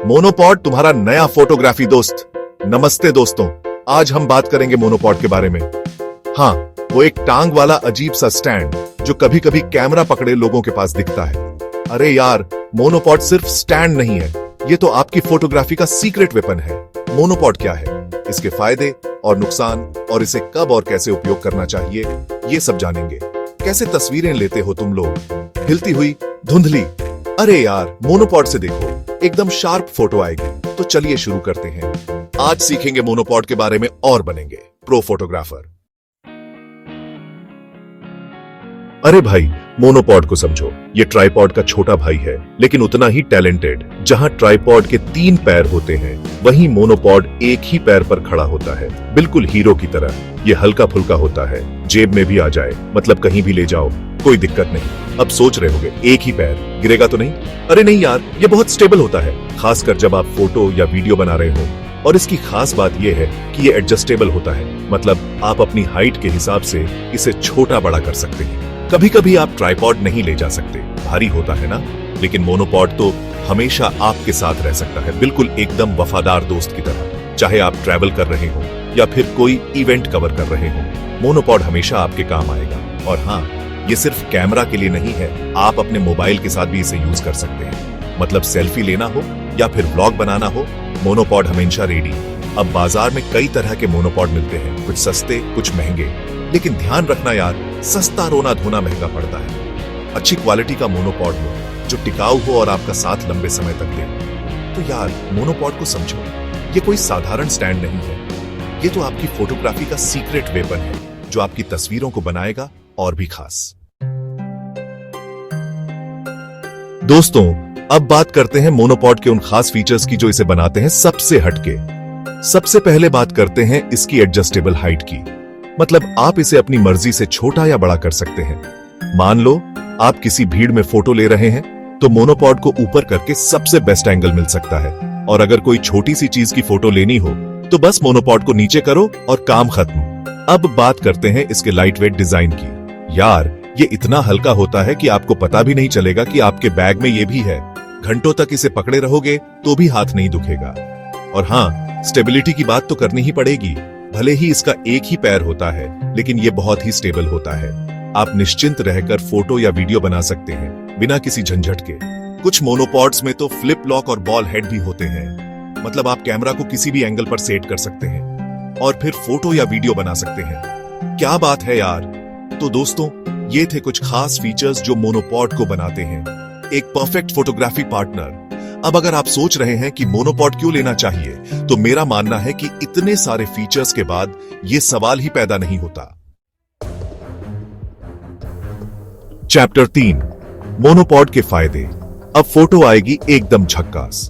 Monopod तुम्हारा नया photography दोस्त। नमस्ते दोस्तों, आज हम बात करेंगे मोनोपॉड के बारे में। हाँ, वो एक टांग वाला अजीब सा स्टैंड जो कभी कभी कैमरा पकड़े लोगों के पास दिखता है। अरे यार, मोनोपॉड सिर्फ स्टैंड नहीं है, ये तो आपकी फोटोग्राफी का सीक्रेट वेपन है। मोनोपॉड क्या है, इसके फायदे और नुकसान, और इसे कब और कैसे उपयोग करना चाहिए, ये सब जानेंगे। कैसे तस्वीरें लेते हो तुम लोग, हिलती हुई, धुंधली? अरे यार, मोनोपॉड से देखो, एकदम शार्प फोटो आएगी। तो चलिए शुरू करते हैं। आज सीखेंगे मोनोपॉड के बारे में और बनेंगे प्रो फोटोग्राफर। अरे भाई, मोनोपॉड को समझो, ये ट्राइपॉड का छोटा भाई है, लेकिन उतना ही टैलेंटेड। जहां ट्राइपॉड के 3 पैर होते हैं, वहीं मोनोपॉड एक ही पैर पर खड़ा होता है, बिल्कुल हीरो की तरह। ये हल्का फुल्का होता है, जेब में भी आ जाए, मतलब कहीं भी ले जाओ, कोई दिक्कत नहीं। अब सोच रहे होंगे, एक ही पैर, गिरेगा तो नहीं? अरे नहीं यार, ये बहुत स्टेबल होता है, खासकर जब आप फोटो या वीडियो बना रहे हो। और इसकी खास बात यह है कि ये एडजस्टेबल होता है, मतलब आप अपनी हाइट के हिसाब से इसे छोटा बड़ा कर सकते हैं। कभी कभी आप ट्राइपॉड नहीं ले जा सकते, भारी होता है ना, लेकिन मोनोपॉड तो हमेशा आपके साथ रह सकता है, बिल्कुल एकदम वफादार दोस्त की तरह। चाहे आप ट्रैवल कर रहे हो या फिर कोई इवेंट कवर कर रहे हो, मोनोपॉड हमेशा आपके काम आएगा। और हाँ, ये सिर्फ कैमरा के लिए नहीं है, आप अपने मोबाइल के साथ भी इसे यूज कर सकते हैं। मतलब सेल्फी लेना हो या फिर व्लॉग बनाना हो, मोनोपॉड हमेशा रेडी। अब बाजार में कई तरह के मोनोपॉड मिलते हैं, कुछ सस्ते, कुछ महंगे। लेकिन ध्यान रखना यार, सस्ता रोना धोना महंगा पड़ता है। अच्छी क्वालिटी का मोनोपॉड हो जो टिकाऊ हो और आपका साथ लंबे समय तक दे। तो यार, मोनोपॉड को समझो, ये कोई साधारण स्टैंड नहीं है, ये तो आपकी फोटोग्राफी का सीक्रेट वेपन है, जो आपकी तस्वीरों को बनाएगा और भी खास। दोस्तों, अब बात करते हैं मोनोपॉड के उन खास फीचर्स की जो इसे बनाते हैं सबसे हटके। सबसे पहले बात करते हैं इसकी एडजस्टेबल हाइट की। मतलब आप इसे अपनी मर्जी से छोटा या बड़ा कर सकते हैं। मान लो आप किसी भीड़ में फोटो ले रहे हैं, तो मोनोपॉड को ऊपर करके सबसे बेस्ट एंगल मिल सकता है। और अगर कोई छोटी सी चीज की फोटो लेनी हो, तो बस मोनोपॉड को नीचे करो और काम खत्म। अब बात करते हैं इसके लाइट वेट डिजाइन की। यार, ये इतना हल्का होता है कि आपको पता भी नहीं चलेगा कि आपके बैग में ये भी है। घंटों तक इसे पकड़े रहोगे तो भी हाथ नहीं दुखेगा। और हाँ, स्टेबिलिटी की बात तो करनी ही पड़ेगी। भले ही इसका एक ही पैर होता है, लेकिन ये बहुत ही स्टेबल होता है। आप निश्चिंत रहकर फोटो या वीडियो बना सकते हैं, बिना किसी झंझट के। कुछ मोनोपॉड्स में तो फ्लिप लॉक और बॉल हेड भी होते हैं। मतलब आप कैमरा को किसी भी एंगल पर सेट कर सकते हैं और फिर फोटो या वीडियो बना सकते हैं। क्या बात है यार। तो दोस्तों, ये थे कुछ खास फीचर्स जो मोनोपॉड को बनाते हैं एक परफेक्ट फोटोग्राफी पार्टनर। अब अगर आप सोच रहे हैं कि मोनोपॉड क्यों लेना चाहिए, तो मेरा मानना है कि इतने सारे फीचर्स के बाद यह सवाल ही पैदा नहीं होता। चैप्टर 3, मोनोपॉड के फायदे। अब फोटो आएगी एकदम झक्कास।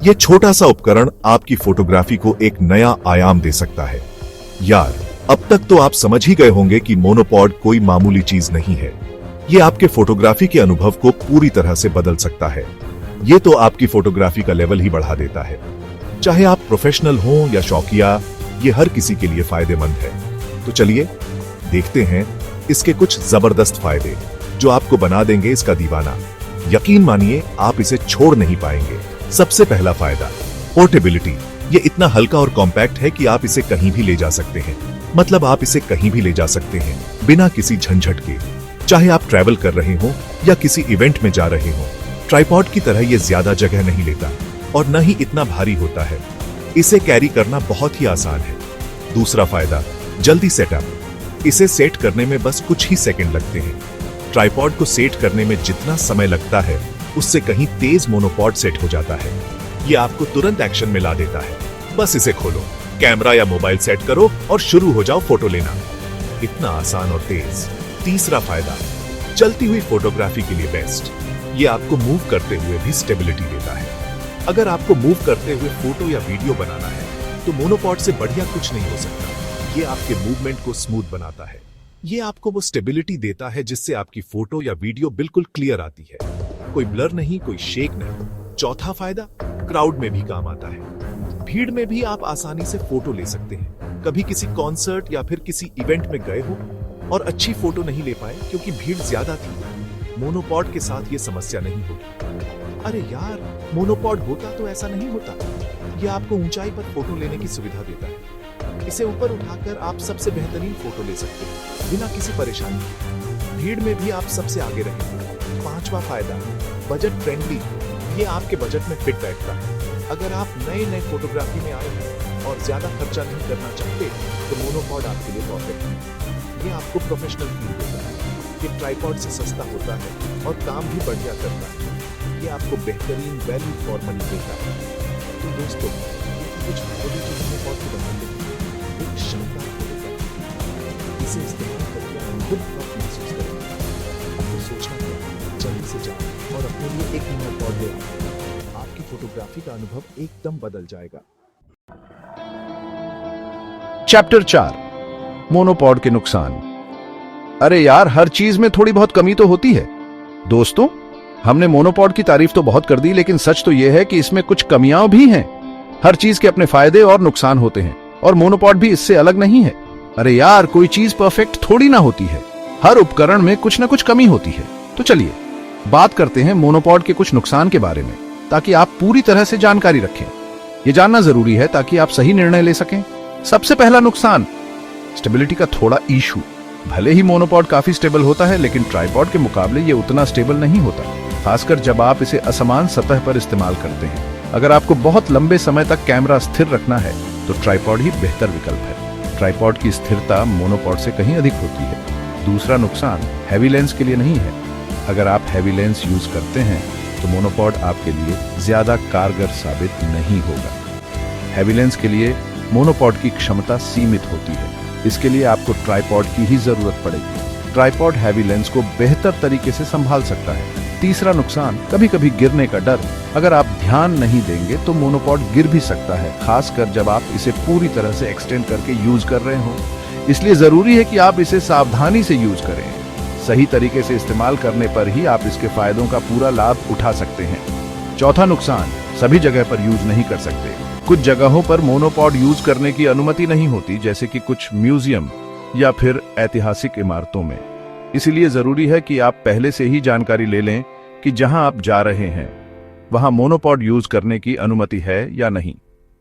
यह छोटा सा उपकरण आपकी फोटोग्राफी को एक नया आयाम दे सकता है। यार, अब तक तो आप समझ ही गए होंगे कि मोनोपॉड कोई मामूली चीज नहीं है। यह आपके फोटोग्राफी के अनुभव को पूरी तरह से बदल सकता है। ये तो आपकी फोटोग्राफी का लेवल ही बढ़ा देता है। चाहे आप प्रोफेशनल हो या शौकिया, ये हर किसी के लिए फायदेमंद है। तो चलिए देखते हैं इसके कुछ जबरदस्त फायदे जो आपको बना देंगे इसका दीवाना। यकीन मानिए, आप इसे छोड़ नहीं पाएंगे। सबसे पहला फायदा, पोर्टेबिलिटी। ये इतना हल्का और कॉम्पैक्ट है कि आप इसे कहीं भी ले जा सकते हैं। मतलब आप इसे कहीं भी ले जा सकते हैं बिना किसी झंझट के। चाहे आप ट्रैवल कर रहे हो या किसी इवेंट में जा रहे हो। ट्राइपॉड की तरह ये ज्यादा जगह नहीं लेता और न ही इतना भारी होता है। इसे कैरी करना बहुत ही आसान है। दूसरा फायदा, जल्दी सेटअप। इसे सेट करने में बस कुछ ही सेकंड लगते हैं। ट्राइपॉड को सेट करने में जितना समय लगता है, उससे कहीं तेज मोनोपॉड सेट हो जाता है। ये आपको तुरंत एक्शन में ला देता है। बस इसे खोलो, कैमरा या मोबाइल सेट करो और शुरू हो जाओ फोटो लेना। इतना आसान और तेज। तीसरा फायदा, चलती हुई फोटोग्राफी के लिए बेस्ट। ये आपको मूव करते हुए भी स्टेबिलिटी देता है। अगर आपको मूव करते हुए फोटो या वीडियो बनाना है, तो मोनोपॉड से बढ़िया कुछ नहीं हो सकता। ये आपके मूवमेंट को स्मूथ बनाता है। ये आपको वो स्टेबिलिटी देता है जिससे आपकी फोटो या वीडियो बिल्कुल क्लियर आती है। कोई ब्लर नहीं, कोई शेक नहीं। चौथा फायदा, क्राउड में भी काम आता है। भीड़ में भी आप आसानी से फोटो ले सकते हैं। कभी किसी कॉन्सर्ट या फिर किसी इवेंट में गए हो और अच्छी फोटो नहीं ले पाए क्योंकि भीड़ ज्यादा थी, मोनोपॉड के साथ ये समस्या नहीं होगी। अरे यार, मोनोपॉड होता तो ऐसा नहीं होता। ये आपको ऊंचाई पर फोटो लेने की सुविधा देता है। इसे ऊपर उठाकर आप सबसे बेहतरीन फोटो ले सकते हैं बिना किसी परेशानी के। भीड़ में भी आप सबसे आगे रहेंगे। पांचवा फायदा, बजट फ्रेंडली। ये आपके बजट में फिट बैठता है। अगर आप नए फोटोग्राफी में आए हैं और ज्यादा खर्चा नहीं करना चाहते तो मोनोपॉड आपके लिए परफेक्ट है। ये आपको प्रोफेशनल फील देता है। ये ट्राइपॉड से सस्ता होता है और काम भी बढ़िया करता है। ये आपको बेहतरीन वैल्यू फॉर मनी देता है। तो दोस्तों, कुछ फायदे जो मोनोपॉड के बनाते हैं। एक शानदार फोटोग्राफी, इसे इस्तेमाल करके आप खुद फर्क महसूस करेंगे। आपको सोचना क्या, जल्दी से जाओ और अपने लिए एक मोनोपॉड ले आओ। आपकी फोटोग्राफी का अनुभव एकदम बदल जाएगा। चैप्टर 4, मोनोपॉड के नुकसान। अरे यार, हर चीज में थोड़ी बहुत कमी तो होती है। दोस्तों, हमने मोनोपॉड की तारीफ तो बहुत कर दी, लेकिन सच तो यह है कि इसमें कुछ कमियां भी हैं। हर चीज के अपने फायदे और नुकसान होते हैं और मोनोपॉड भी इससे अलग नहीं है। अरे यार, कोई चीज परफेक्ट थोड़ी ना होती है। हर उपकरण में कुछ ना कुछ कमी होती है। तो चलिए बात करते हैं मोनोपॉड के कुछ नुकसान के बारे में, ताकि आप पूरी तरह से जानकारी रखें। यह जानना जरूरी है ताकि आप सही निर्णय ले सकें। सबसे पहला नुकसान, स्टेबिलिटी का थोड़ा इशू। भले ही मोनोपॉड काफी स्टेबल होता है, लेकिन ट्राइपॉड के मुकाबले ये उतना स्टेबल नहीं होता, खासकर जब आप इसे असमान सतह पर इस्तेमाल करते हैं। अगर आपको बहुत लंबे समय तक कैमरा स्थिर रखना है तो ट्राइपॉड ही बेहतर विकल्प है। ट्राइपॉड की स्थिरता मोनोपॉड से कहीं अधिक होती है। दूसरा नुकसान हैवी लेंस के लिए नहीं है। अगर आप हैवी लेंस यूज करते हैं तो मोनोपॉड आपके लिए ज्यादा कारगर साबित नहीं होगा। हैवी लेंस के लिए मोनोपॉड की क्षमता सीमित होती है। इसके लिए आपको ट्राइपॉड की ही जरूरत पड़ेगी। ट्राइपॉड हैवी लेंस को बेहतर तरीके से संभाल सकता है। तीसरा नुकसान, कभी कभी गिरने का डर। अगर आप ध्यान नहीं देंगे तो मोनोपॉड गिर भी सकता है, खासकर जब आप इसे पूरी तरह से एक्सटेंड करके यूज कर रहे हो। इसलिए जरूरी है कि आप इसे सावधानी से यूज करें। सही तरीके से इस्तेमाल करने पर ही आप इसके फायदों का पूरा लाभ उठा सकते हैं। चौथा नुकसान, सभी जगह पर यूज नहीं कर सकते। कुछ जगहों पर मोनोपॉड यूज करने की अनुमति नहीं होती, जैसे कि कुछ म्यूजियम या फिर ऐतिहासिक इमारतों में। इसलिए जरूरी है कि आप पहले से ही जानकारी ले लें कि जहां आप जा रहे हैं वहां मोनोपॉड यूज करने की अनुमति है या नहीं।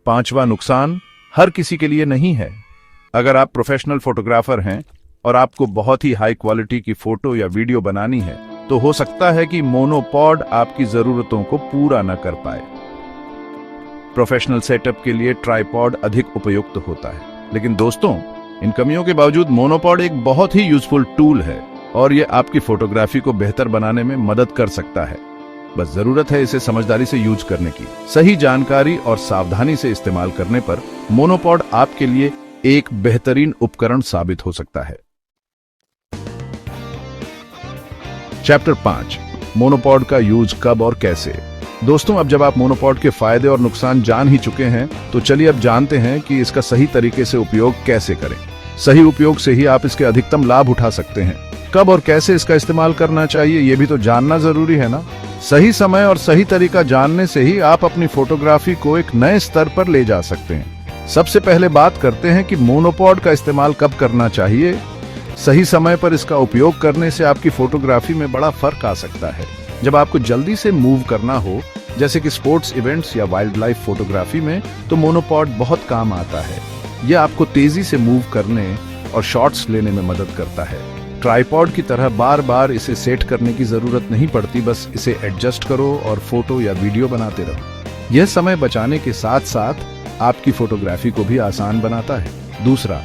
पांचवा नुकसान, हर किसी के लिए नहीं है। अगर आप प्रोफेशनल फोटोग्राफर हैं और आपको बहुत ही हाई क्वालिटी की फोटो या वीडियो बनानी है तो हो सकता है कि मोनोपॉड आपकी जरूरतों को पूरा न कर पाए। प्रोफेशनल सेटअप के लिए ट्राइपॉड अधिक उपयुक्त होता है। लेकिन दोस्तों, इन कमियों के बावजूद मोनोपॉड एक बहुत ही यूजफुल टूल है और यह आपकी फोटोग्राफी को बेहतर बनाने में मदद कर सकता है। बस जरूरत है इसे समझदारी से यूज करने की। सही जानकारी और सावधानी से इस्तेमाल करने पर मोनोपॉड आपके लिए एक बेहतरीन उपकरण साबित हो सकता है। चैप्टर 5, मोनोपॉड का यूज कब और कैसे। दोस्तों, अब जब आप मोनोपॉड के फायदे और नुकसान जान ही चुके हैं तो चलिए अब जानते हैं कि इसका सही तरीके से उपयोग कैसे करें। सही उपयोग से ही आप इसके अधिकतम लाभ उठा सकते हैं। कब और कैसे इसका इस्तेमाल करना चाहिए ये भी तो जानना जरूरी है ना। सही समय और सही तरीका जानने से ही आप अपनी फोटोग्राफी को एक नए स्तर पर ले जा सकते हैं। सबसे पहले बात करते हैं कि मोनोपॉड का इस्तेमाल कब करना चाहिए। सही समय पर इसका उपयोग करने से आपकी फोटोग्राफी में बड़ा फर्क आ सकता है। जब आपको जल्दी से मूव करना हो, जैसे कि स्पोर्ट्स इवेंट्स या वाइल्ड लाइफ फोटोग्राफी में, तो मोनोपॉड बहुत काम आता है। यह आपको तेजी से मूव करने और शॉट्स लेने में मदद करता है। ट्राइपॉड की तरह बार बार इसे सेट करने की जरूरत नहीं पड़ती, बस इसे एडजस्ट करो और फोटो या वीडियो बनाते रहो। यह समय बचाने के साथ साथ आपकी फोटोग्राफी को भी आसान बनाता है। दूसरा,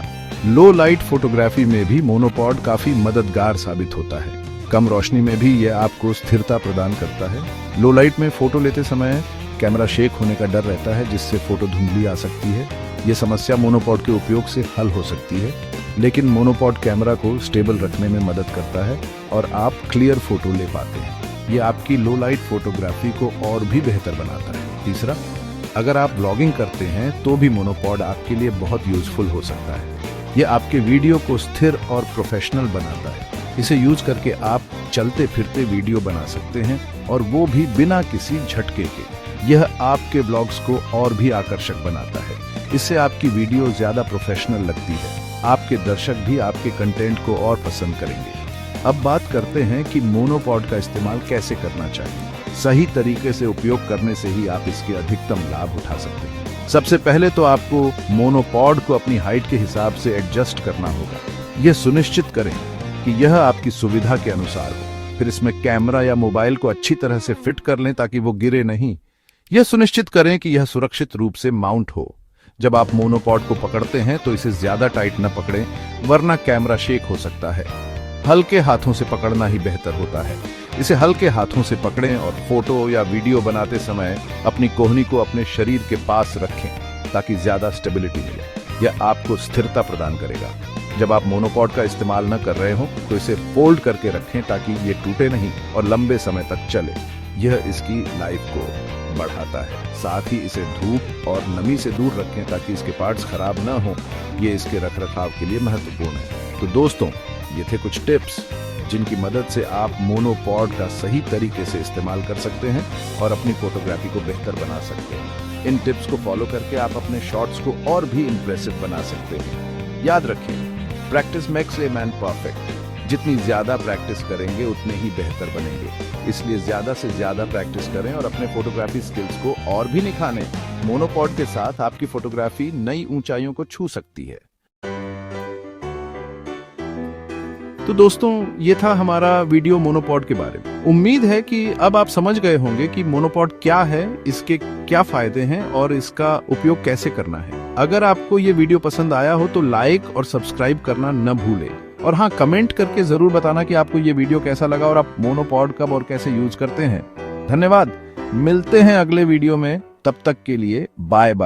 लो लाइट फोटोग्राफी में भी मोनोपॉड काफी मददगार साबित होता है। कम रोशनी में भी यह आपको स्थिरता प्रदान करता है। लो लाइट में फोटो लेते समय कैमरा शेक होने का डर रहता है, जिससे फोटो धुंधली आ सकती है। यह समस्या मोनोपॉड के उपयोग से हल हो सकती है, लेकिन मोनोपॉड कैमरा को स्टेबल रखने में मदद करता है और आप क्लियर फोटो ले पाते हैं। यह आपकी लो लाइट फोटोग्राफी को और भी बेहतर बनाता है। तीसरा, अगर आप ब्लॉगिंग करते हैं तो भी मोनोपॉड आपके लिए बहुत यूजफुल हो सकता है। यह आपके वीडियो को स्थिर और प्रोफेशनल बनाता है। इसे यूज करके आप चलते फिरते वीडियो बना सकते हैं और वो भी बिना किसी झटके के। यह आपके ब्लॉग्स को और भी आकर्षक बनाता है। इससे आपकी वीडियो ज्यादा प्रोफेशनल लगती है। आपके दर्शक भी आपके कंटेंट को और पसंद करेंगे। अब बात करते हैं कि मोनोपॉड का इस्तेमाल कैसे करना चाहिए। सही तरीके से उपयोग करने से ही आप इसके अधिकतम लाभ उठा सकते हैं। सबसे पहले तो आपको मोनोपॉड को अपनी हाइट के हिसाब से एडजस्ट करना होगा। यह सुनिश्चित करें कि यह आपकी सुविधा के अनुसार हो। फिर इसमें कैमरा या मोबाइल को अच्छी तरह से फिट कर लें ताकि वो गिरे नहीं। यह सुनिश्चित करें कि यह सुरक्षित रूप से माउंट हो। जब आप मोनोपॉड को पकड़ते हैं तो इसे ज्यादा टाइट न पकड़ें, वरना कैमरा शेक हो सकता है। हल्के हाथों से पकड़ना ही बेहतर होता है। इसे हल्के हाथों से पकड़ें और फोटो या वीडियो बनाते समय अपनी कोहनी को अपने शरीर के पास रखें ताकि ज्यादा स्टेबिलिटी मिले। यह आपको स्थिरता प्रदान करेगा। जब आप मोनोपॉड का इस्तेमाल न कर रहे हो तो इसे फोल्ड करके रखें ताकि ये टूटे नहीं और लंबे समय तक चले। यह इसकी लाइफ को बढ़ाता है। साथ ही इसे धूप और नमी से दूर रखें ताकि इसके पार्ट्स खराब न हो। ये इसके रखरखाव के लिए महत्वपूर्ण है। तो दोस्तों, ये थे कुछ टिप्स जिनकी मदद से आप मोनोपॉड का सही तरीके से इस्तेमाल कर सकते हैं और अपनी फोटोग्राफी को बेहतर बना सकते हैं। इन टिप्स को फॉलो करके आप अपने शॉट्स को और भी इंप्रेसिव बना सकते हैं। याद रखें, practice makes a man perfect. जितनी ज्यादा प्रैक्टिस करेंगे उतने ही बेहतर बनेंगे। इसलिए ज्यादा से ज्यादा प्रैक्टिस करें और अपने फोटोग्राफी स्किल्स को और भी निखारें। मोनोपॉड के साथ आपकी फोटोग्राफी नई ऊंचाइयों को छू सकती है। तो दोस्तों, ये था हमारा वीडियो मोनोपॉड के बारे में। उम्मीद है कि अब आप समझ गए होंगे कि मोनोपॉड क्या है, इसके क्या फायदे हैं और इसका उपयोग कैसे करना है। अगर आपको ये वीडियो पसंद आया हो तो लाइक और सब्सक्राइब करना न भूलें। और हाँ, कमेंट करके जरूर बताना कि आपको ये वीडियो कैसा लगा और आप मोनोपॉड कब और कैसे यूज करते हैं। धन्यवाद। मिलते हैं अगले वीडियो में। तब तक के लिए बाय बाय।